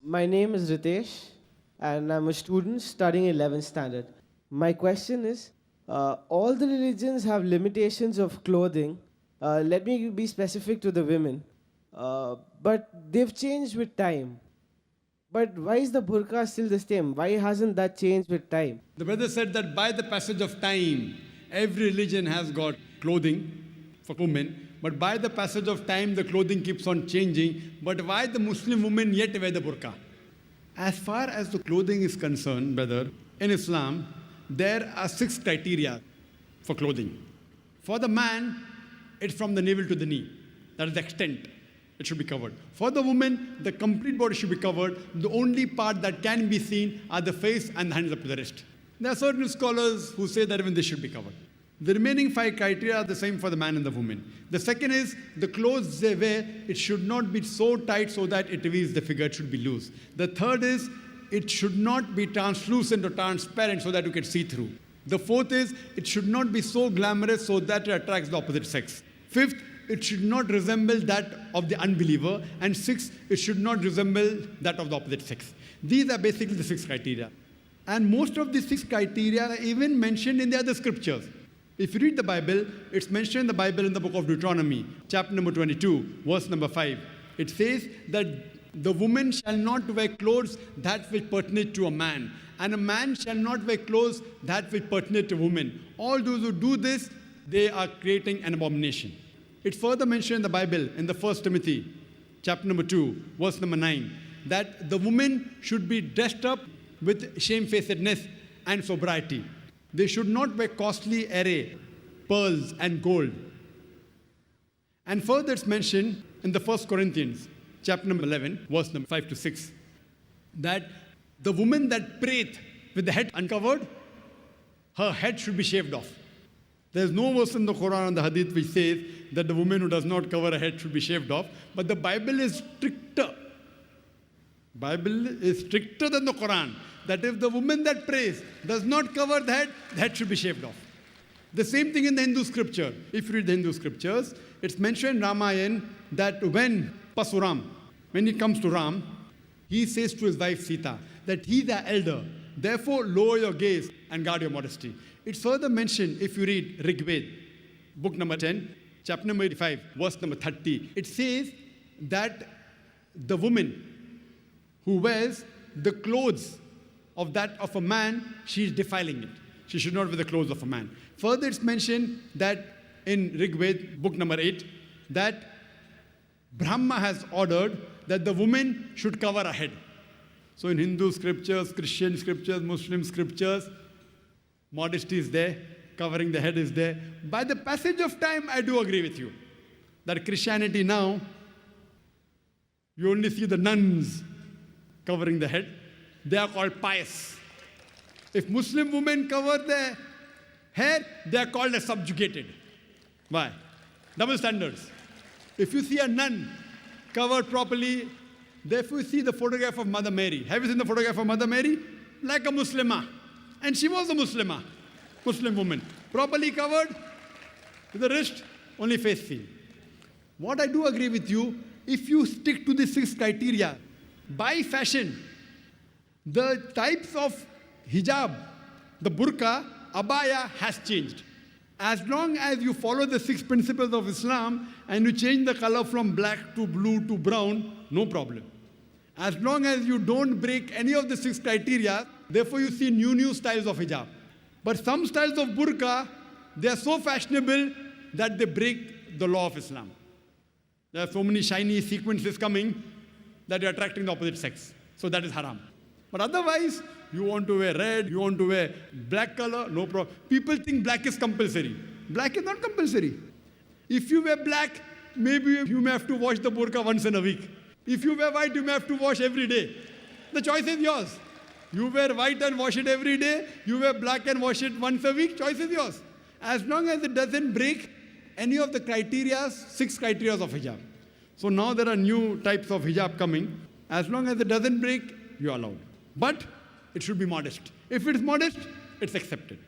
My name is Ritesh, and I'm a student studying 11th standard. My question is, all the religions have limitations of clothing. Let me be specific to the women. But they've changed with time. But why is the burqa still the same? Why hasn't that changed with time? The brother said that by the passage of time, every religion has got clothing for women, but by the passage of time, the clothing keeps on changing. But why the Muslim women yet wear the burqa? As far as the clothing is concerned, brother, in Islam, there are 6 criteria for clothing. For the man, it's from the navel to the knee. That is the extent. It should be covered. For the woman, the complete body should be covered. The only part that can be seen are the face and the hands up to the wrist. There are certain scholars who say that even they should be covered. The remaining 5 criteria are the same for the man and the woman. The second is the clothes they wear, it should not be so tight so that it reveals the figure, it should be loose. The third is it should not be translucent or transparent so that you can see through. The fourth is it should not be so glamorous so that it attracts the opposite sex. Fifth, it should not resemble that of the unbeliever. And sixth, it should not resemble that of the opposite sex. These are basically the 6 criteria. And most of these 6 criteria are even mentioned in the other scriptures. If you read the Bible, it's mentioned in the Bible in the book of Deuteronomy, chapter number 22, verse number 5. It says that the woman shall not wear clothes that which pertain to a man, and a man shall not wear clothes that which pertain to a woman. All those who do this, they are creating an abomination. It's further mentioned in the Bible in the 1 Timothy, chapter number 2, verse number 9, that the woman should be dressed up with shamefacedness and sobriety. They should not wear costly array, pearls and gold. And further it's mentioned in the 1 Corinthians, chapter number 11, verse number 5 to 6, that the woman that prayeth with the head uncovered, her head should be shaved off. There's no verse in the Quran and the Hadith which says that the woman who does not cover her head should be shaved off, but the Bible is stricter. Bible is stricter than the Quran, that if the woman that prays does not cover the head should be shaved off. The same thing in the Hindu scripture. If you read the Hindu scriptures, it's mentioned in Ramayana that when Pasuram, when he comes to Ram, he says to his wife Sita that he's the elder, therefore lower your gaze and guard your modesty. It's further mentioned if you read Rig Veda, book number 10, chapter number 85, verse number 30. It says that the woman who wears the clothes of that of a man, she is defiling it. She should not wear the clothes of a man. Further, it's mentioned that in Rig Veda, book number 8, that Brahma has ordered that the woman should cover her head. So in Hindu scriptures, Christian scriptures, Muslim scriptures, modesty is there, covering the head is there. By the passage of time, I do agree with you that Christianity now, you only see the nuns covering the head. They are called pious. If Muslim women cover their hair, they are called as subjugated. Why? Double standards. If you see a nun covered properly, therefore you see the photograph of Mother Mary. Have you seen the photograph of Mother Mary? Like a Muslimah. And she was a Muslimah, Muslim woman. Properly covered, to the wrist, only face seen. What I do agree with you, if you stick to the 6 criteria, by fashion, the types of hijab, the burqa, abaya has changed. As long as you follow the 6 principles of Islam and you change the color from black to blue to brown, no problem. As long as you don't break any of the 6 criteria, therefore you see new styles of hijab. But some styles of burqa, they are so fashionable that they break the law of Islam. There are so many shiny sequences coming that you're attracting the opposite sex. So that is haram. But otherwise, you want to wear red, you want to wear black color, no problem. People think black is compulsory. Black is not compulsory. If you wear black, maybe you may have to wash the burqa once in a week. If you wear white, you may have to wash every day. The choice is yours. You wear white and wash it every day. You wear black and wash it once a week. Choice is yours. As long as it doesn't break any of the criteria, 6 criteria of hijab. So now there are new types of hijab coming. As long as it doesn't break, you are allowed. But it should be modest. If it is modest, it's accepted.